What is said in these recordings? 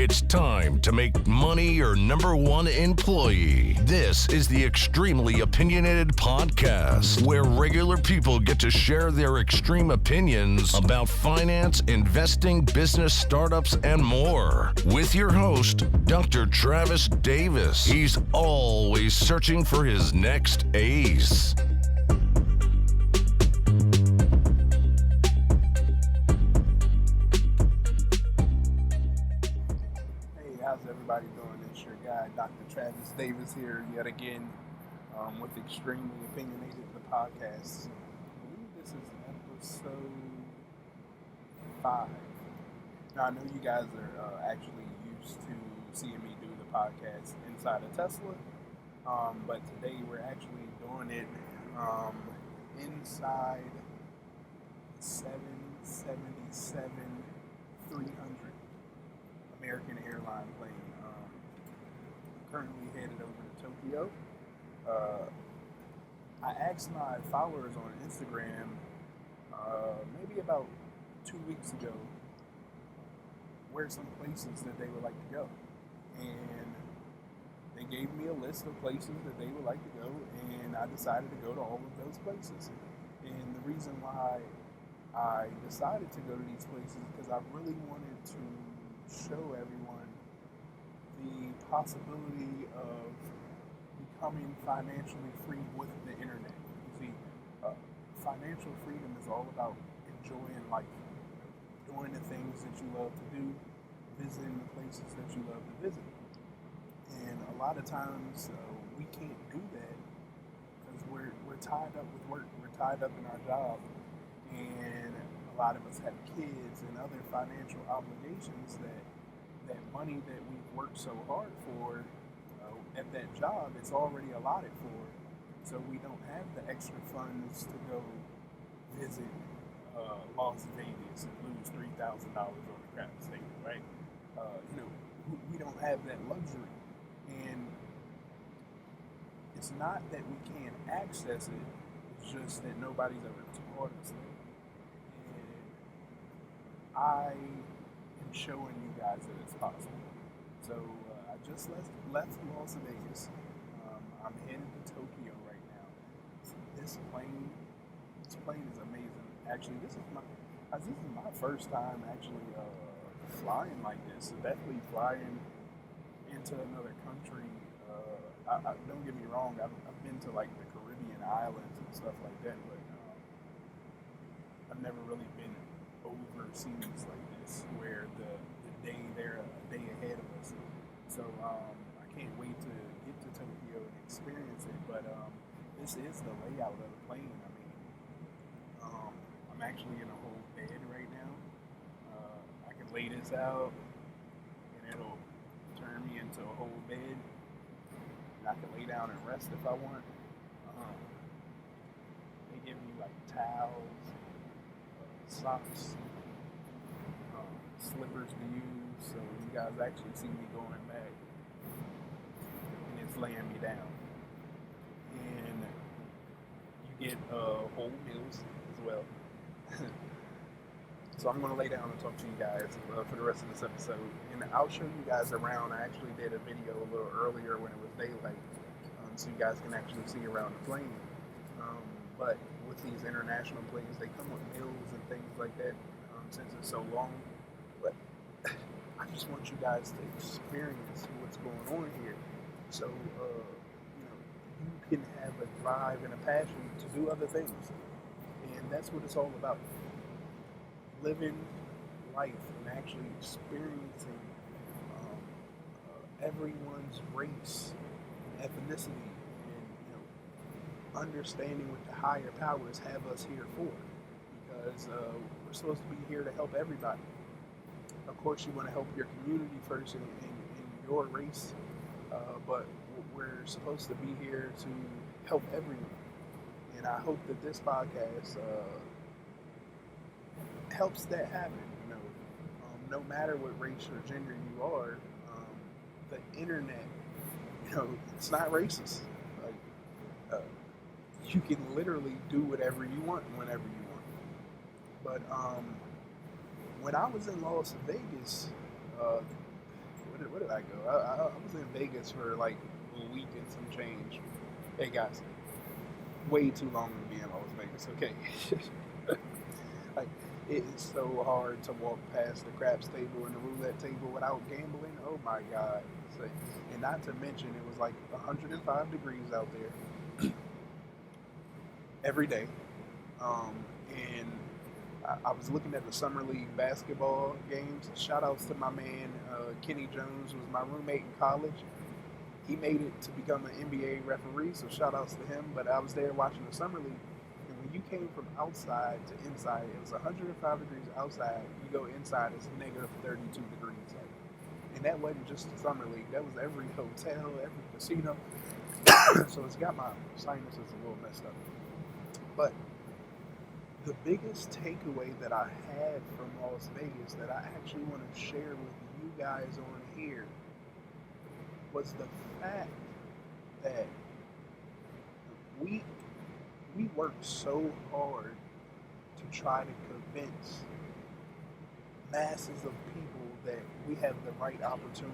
It's time to make money your number one employee. This is the Extremely Opinionated podcast, where regular people get to share their extreme opinions about finance, investing, business, startups, and more. With your host, Dr. Travis Davis. He's always searching for his next ace. How's everybody doing? It's your guy, Dr. Travis Davis here yet again with Extremely Opinionated, the podcast. I believe this is episode 5. Now, I know you guys are actually used to seeing me do the podcast inside a Tesla, but today we're actually doing it inside 777-300 American airline plane. Currently headed over to Tokyo. I asked my followers on Instagram maybe about 2 weeks ago where some places that they would like to go, and they gave me a list of places that they would like to go, and I decided to go to all of those places. And the reason why I decided to go to these places is because I really wanted to show everyone the possibility of becoming financially free with the internet. You see, financial freedom is all about enjoying life, doing the things that you love to do, visiting the places that you love to visit. And a lot of times we can't do that because we're tied up with work, we're tied up in our job, and a lot of us have kids and other financial obligations that money that we've worked so hard for at that job, it's already allotted for. So we don't have the extra funds to go visit Las Vegas and lose $3,000 on the crap stadium, right? We don't have that luxury. And it's not that we can't access it, it's just that nobody's ever taught us that. I am showing you guys that it's possible. So I just left Las Vegas. I'm headed to Tokyo right now. This plane is amazing. Actually, this is my first time actually flying like this. So definitely flying into another country. Don't get me wrong. I've been to like the Caribbean islands and stuff like that, but I've never really been overseas like this, where the day they're a day ahead of us. So I can't wait to get to Tokyo and experience it. But this is the layout of the plane. I mean, I'm actually in a whole bed right now. I can lay this out and it'll turn me into a whole bed. And I can lay down and rest if I want. They give me like towels, socks, slippers to use, so you guys actually see me going back, and it's laying me down. And you get whole meals as well. So I'm going to lay down and talk to you guys for the rest of this episode, and I'll show you guys around. I actually did a video a little earlier when it was daylight, so you guys can actually see around the plane. But with these international planes, they come with meals and things like that, since it's so long. But I just want you guys to experience what's going on here, so you can have a drive and a passion to do other things, and that's what it's all about. Living life and actually experiencing everyone's race and ethnicity, and understanding what the higher powers have us here for, because we're supposed to be here to help everybody. Of course, you want to help your community first and your race, but we're supposed to be here to help everyone. And I hope that this podcast helps that happen. No matter what race or gender you are, the internet, it's not racist. Like, you can literally do whatever you want whenever you want. But when I was in Las Vegas, Where did I go? I was in Vegas for like a week and some change. Hey guys, way too long to be in Las Vegas. Okay, like it is so hard to walk past the craps table and the roulette table without gambling. Oh my god! So, and not to mention, it was like 105 degrees out there every day. And I was looking at the summer league basketball games. Shout outs to my man Kenny Jones, who was my roommate in college. He made it to become an NBA referee, so shout outs to him. But I was there watching the summer league, and when you came from outside to inside, it was 105 degrees outside. You go inside, it's negative 32 degrees. And that wasn't just the summer league. That was every hotel, every casino. So it's got my sinuses a little messed up. But the biggest takeaway that I had from Las Vegas that I actually want to share with you guys on here was the fact that we work so hard to try to convince masses of people that we have the right opportunity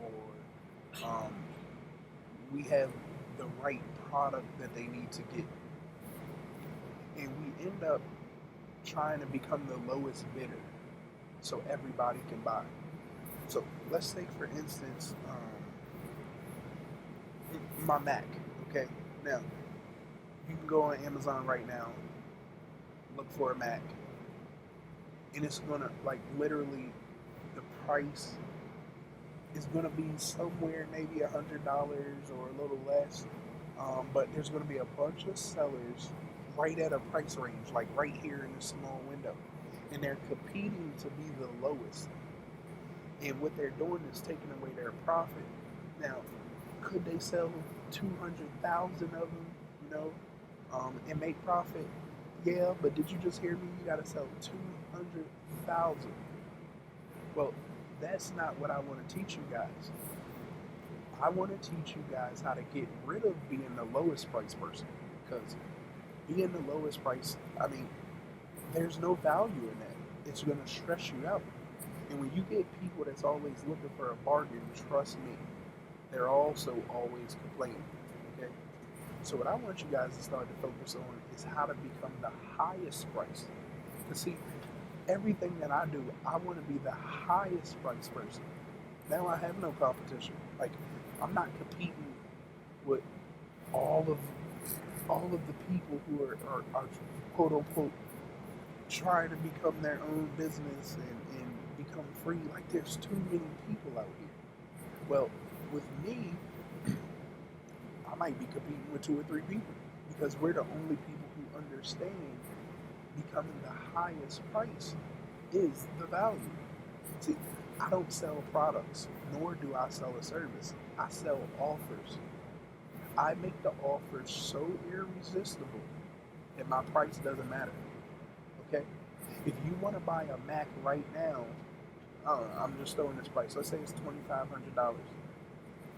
or we have the right product that they need to get. And we end up trying to become the lowest bidder so everybody can buy. So let's take, for instance, my Mac, okay? Now, you can go on Amazon right now, look for a Mac, and it's gonna, like, literally, the price is gonna be somewhere maybe $100 or a little less, but there's gonna be a bunch of sellers right at a price range, like right here in this small window, and they're competing to be the lowest. And what they're doing is taking away their profit. Now, could they sell 200,000 of them, and make profit? Yeah, but did you just hear me? You got to sell 200,000. Well, that's not what I want to teach you guys. I want to teach you guys how to get rid of being the lowest price person, because being the lowest price, I mean, there's no value in that. It's going to stress you out. And when you get people that's always looking for a bargain, trust me, they're also always complaining. Okay? So what I want you guys to start to focus on is how to become the highest price. Because see, everything that I do, I want to be the highest price person. Now I have no competition. Like, I'm not competing with all of the people who are quote unquote trying to become their own business and become free. Like, there's too many people out here. Well, with me, I might be competing with 2 or 3 people because we're the only people who understand becoming the highest price is the value. See, I don't sell products, nor do I sell a service. I sell offers. I make the offers so irresistible that my price doesn't matter. Okay? If you want to buy a Mac right now, I'm just throwing this price. Let's say it's $2,500.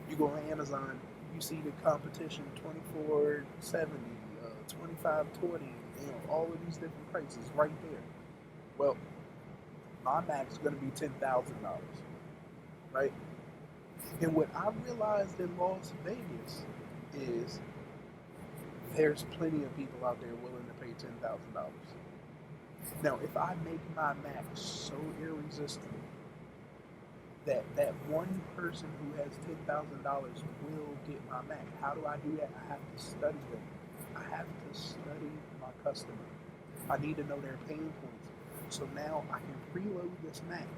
You go on Amazon, you see the competition $2,470, $2,520, all of these different prices right there. Well, my Mac's going to be $10,000, right? And what I realized in Las Vegas is there's plenty of people out there willing to pay $10,000. Now, if I make my Mac so irresistible that one person who has $10,000 will get my Mac, how do I do that? I have to study them. I have to study my customer. I need to know their pain points. So now I can preload this Mac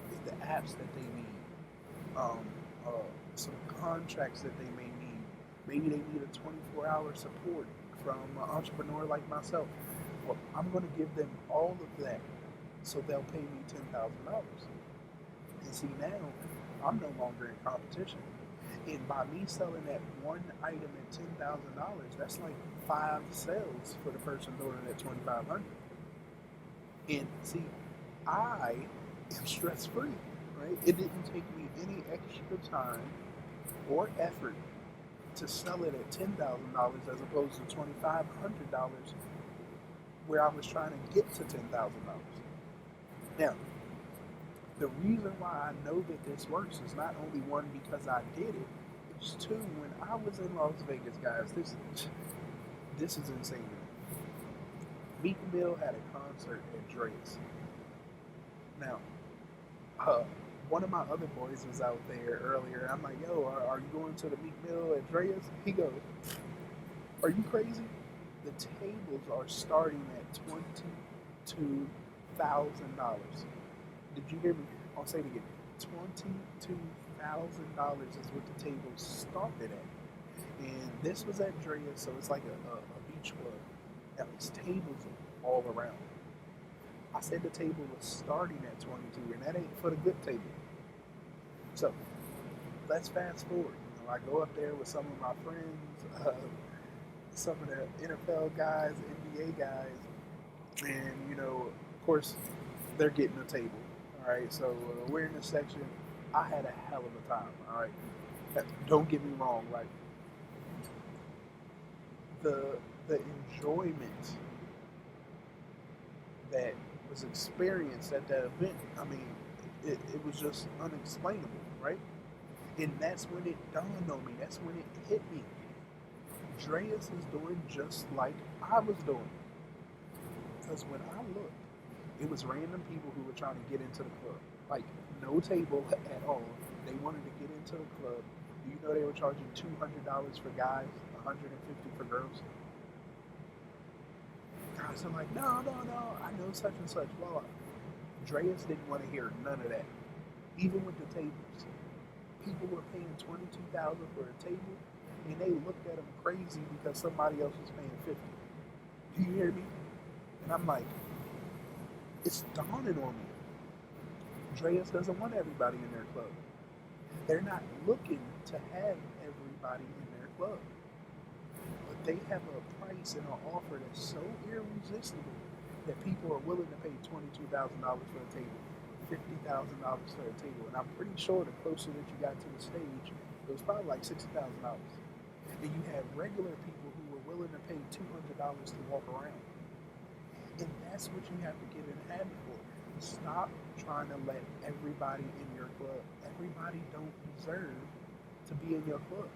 with the apps that they need, some contracts that they may need. Maybe they need a 24-hour support from an entrepreneur like myself. Well, I'm going to give them all of that so they'll pay me $10,000. And see, now I'm no longer in competition. And by me selling that one item at $10,000, that's like 5 sales for the person doing it at $2,500. And see, I am stress-free, right? It didn't take me any extra time or effort to sell it at $10,000 as opposed to $2,500 where I was trying to get to $10,000. Now, The reason why I know that this works is not only one because I did it, it's two when I was in Las Vegas, guys. This is insane. Meek Mill had a concert at Dre's. Now, uh, one of my other boys was out there earlier. I'm like, yo, are you going to the Meek Mill at Dre's? He goes, are you crazy? The tables are starting at $22,000. Did you hear me? I'll say it again. $22,000 is what the table started at. And this was at Drea, so it's like a beach club. Now there's tables all around. I said the table was starting at 22, and that ain't for the good table. So let's fast forward. I go up there with some of my friends, some of the NFL guys, NBA guys, and of course, they're getting a table. All right, so we're in this section. I had a hell of a time. All right, don't get me wrong. Like the enjoyment that was experienced at that event. I mean, it was just unexplainable, right? And that's when it dawned on me. That's when it hit me. Dreas is doing just like I was doing. Because when I looked, it was random people who were trying to get into the club. Like, no table at all. They wanted to get into the club. Do you know they were charging $200 for guys, $150 for girls? Guys are like, no, I know such and such. Well, Dreas didn't want to hear none of that. Even with the tables. People were paying $22,000 for a table, and they looked at them crazy because somebody else was paying $50. Do you hear me? And I'm like, it's dawning on me. Dreas doesn't want everybody in their club. They're not looking to have everybody in their club. But they have a price and an offer that's so irresistible that people are willing to pay $22,000 for a table, $50,000 for a table. And I'm pretty sure the closer that you got to the stage, it was probably like $60,000. And you had regular people who were willing to pay $200 to walk around. And that's what you have to get in the habit for. Stop trying to let everybody in your club. Everybody don't deserve to be in your club.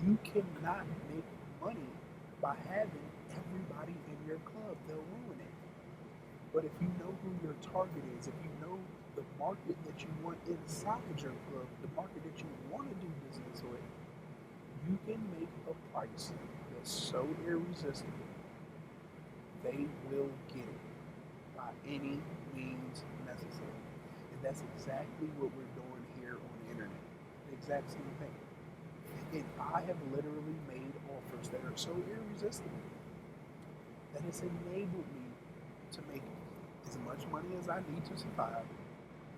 You cannot make money by having everybody in your club. They'll ruin it. But if you know who your target is, if you know the market that you want inside your club, the market that you want to do business with, you can make a price that's so irresistible. They will get it by any means necessary. And that's exactly what we're doing here on the internet. The exact same thing. And I have literally made offers that are so irresistible that it's enabled me to make as much money as I need to survive.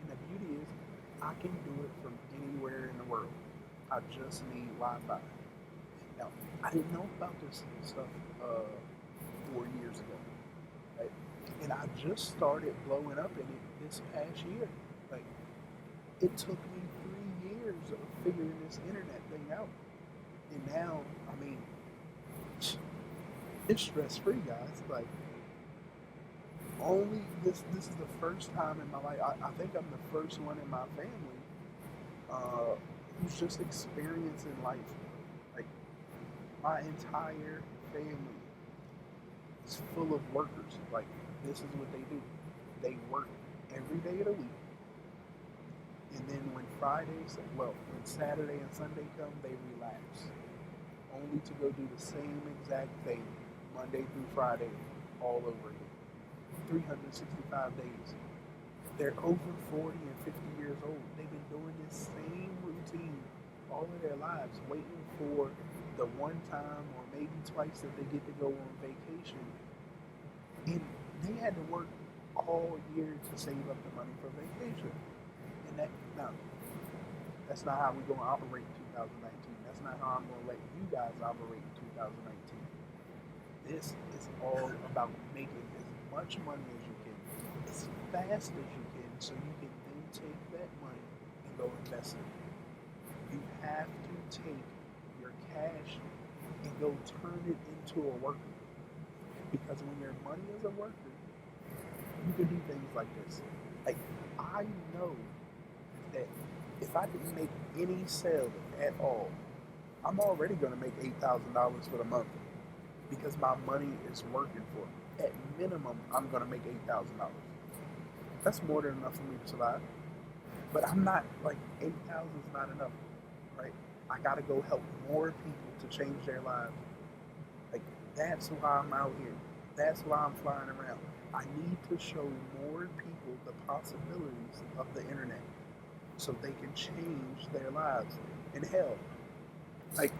And the beauty is, I can do it from anywhere in the world. I just need Wi-Fi. Now, I didn't know about this stuff 4 years ago, right? And I just started blowing up in it this past year. Like, it took me 3 years of figuring this internet thing out. And now, I mean, it's stress-free, guys. Like, only this is the first time in my life, I think I'm the first one in my family who's just experiencing life. Like, my entire family is full of workers. Like, this is what they do. They work every day of the week. And then when Saturday and Sunday come, they relax. Only to go do the same exact thing Monday through Friday all over again. 365 days. They're over 40 and 50 years old. They've been doing this same routine all of their lives, waiting for the one time or maybe twice that they get to go on vacation. And they had to work all year to save up the money for vacation. And that's not how we're going to operate in 2019. That's not how I'm going to let you guys operate in 2019. This is all about making as much money as you can, as fast as you can, so you can then take that money and go invest it. You have to take your cash and go turn it into a worker. Because when your money is a worker, you can do things like this. Like, I know that if I didn't make any sale at all, I'm already going to make $8,000 for the month because my money is working for me. At minimum, I'm going to make $8,000. That's more than enough for me to survive. But I'm not like 8,000 is not enough, right? I got to go help more people to change their lives. Like, that's why I'm out here. That's why I'm flying around. I need to show more people the possibilities of the internet so they can change their lives. And hell, like,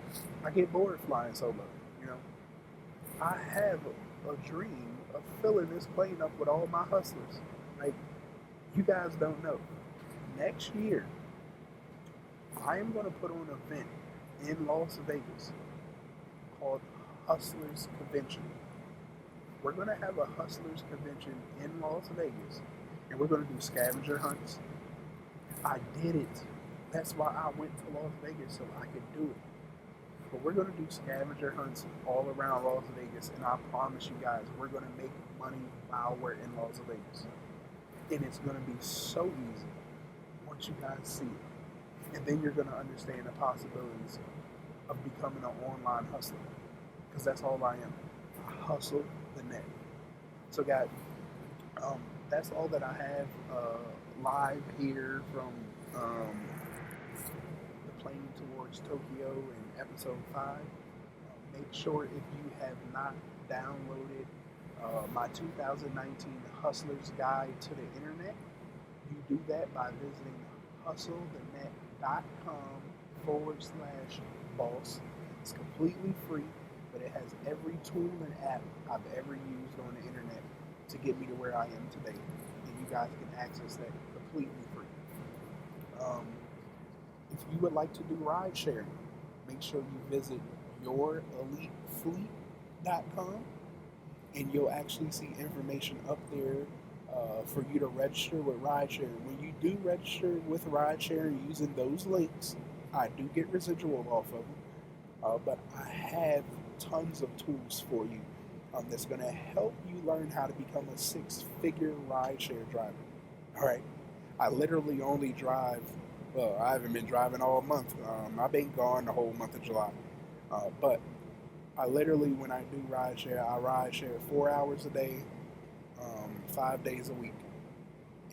I get bored flying solo, you know? I have a dream of filling this plane up with all my hustlers. Like, you guys don't know. Next year, I am going to put on an event in Las Vegas called Hustlers Convention. We're going to have a Hustlers Convention in Las Vegas, and we're going to do scavenger hunts. I did it. That's why I went to Las Vegas, so I could do it. But we're going to do scavenger hunts all around Las Vegas, and I promise you guys, we're going to make money while we're in Las Vegas. And it's going to be so easy once you guys see it. And then you're going to understand the possibilities of becoming an online hustler. Because that's all I am. I hustle the net. So guys, that's all that I have live here from the plane towards Tokyo in episode 5. Make sure if you have not downloaded my 2019 Hustler's Guide to the Internet, you do that by visiting hustlethenet.com/boss. It's completely free, but it has every tool and app I've ever used on the internet to get me to where I am today. And you guys can access that completely free. If you would like to do ride sharing, make sure you visit yourelitefleet.com and you'll actually see information up there for you to register with ride sharing. When you do register with ride sharing using those links, I do get residual off of them, but I have tons of tools for you that's going to help you learn how to become a 6-figure rideshare driver. All right. I literally only drive, well, I haven't been driving all month. I've been gone the whole month of July. But I literally, when I do rideshare, I rideshare 4 hours a day, 5 days a week.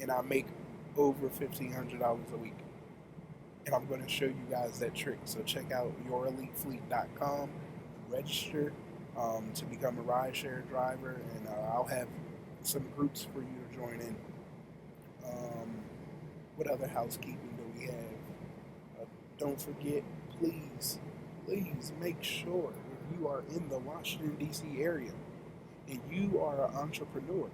And I make over $1,500 a week. And I'm going to show you guys that trick. So check out yourelitefleet.com, register to become a rideshare driver, and I'll have some groups for you to join in. What other housekeeping do we have? Don't forget, please make sure if you are in the Washington, D.C. area and you are an entrepreneur,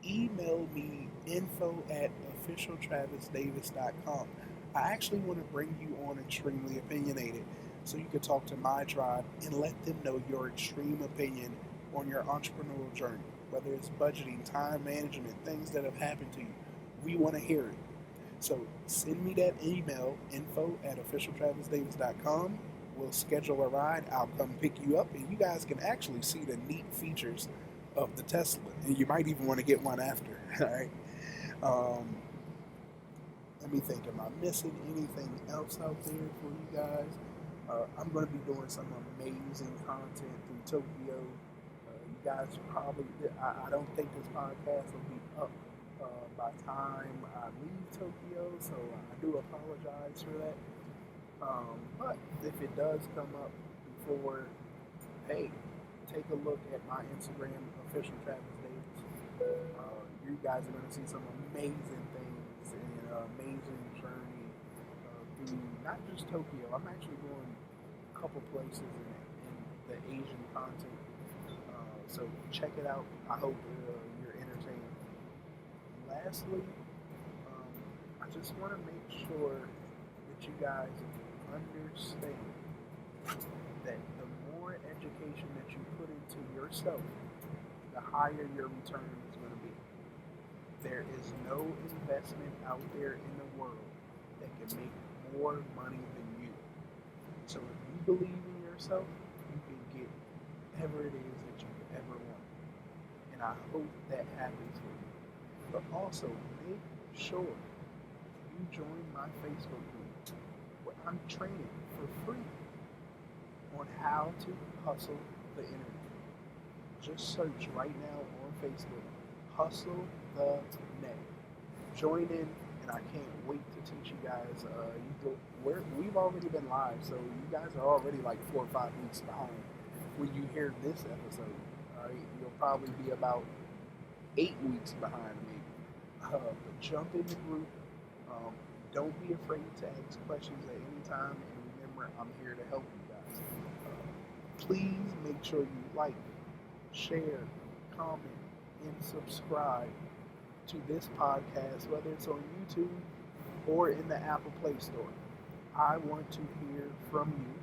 email me info@officialtravisdavis.com. I actually want to bring you on Extremely Opinionated so you can talk to my tribe and let them know your extreme opinion on your entrepreneurial journey, whether it's budgeting, time management, things that have happened to you. We want to hear it. So send me that email, info@officialtravisdavis.com. We'll schedule a ride. I'll come pick you up, and you guys can actually see the neat features of the Tesla. And you might even want to get one after, all right? Let me think, am I missing anything else out there for you guys? I'm going to be doing some amazing content through Tokyo. You guys probably, I don't think this podcast will be up by time I leave Tokyo, so I do apologize for that. But if it does come up before, hey, take a look at my Instagram, Official Travis Davis. You guys are going to see some amazing things and an amazing journey through not just Tokyo. I'm actually going a couple places in the Asian continent. So check it out. I hope you're entertained. Lastly, I just want to make sure that you guys understand that the more education that you put into yourself, the higher your return is going to be. There is no investment out there in the world that can make more money than you. So if you believe in yourself, you can get whatever it is that you ever want. And I hope that happens for you. But also, make sure you join my Facebook group where I'm training for free on how to hustle the internet. Just search right now on Facebook, Hustle the Net. Join in, and I can't wait to teach you guys. We've already been live, so you guys are already like 4 or 5 weeks behind when you hear this episode. All right, you'll probably be about 8 weeks behind maybe. But jump in the group. Don't be afraid to ask questions at any time, and remember, I'm here to help you guys. Please make sure you like, share, comment, and subscribe to this podcast, whether it's on YouTube or in the Apple Play Store. I want to hear from you,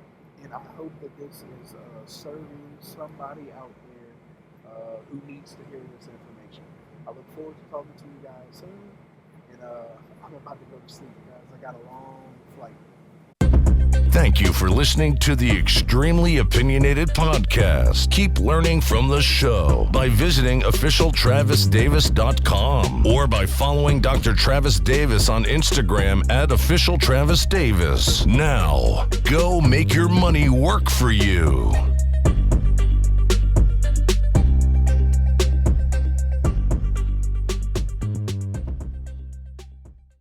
and I hope that this is serving somebody out there who needs to hear this information. I look forward to talking to you guys soon, and I'm about to go to sleep, guys. I got a long flight. Thank you for listening to the Extremely Opinionated Podcast. Keep learning from the show by visiting officialtravisdavis.com or by following Dr. Travis Davis on Instagram at officialtravisdavis. Now, go make your money work for you.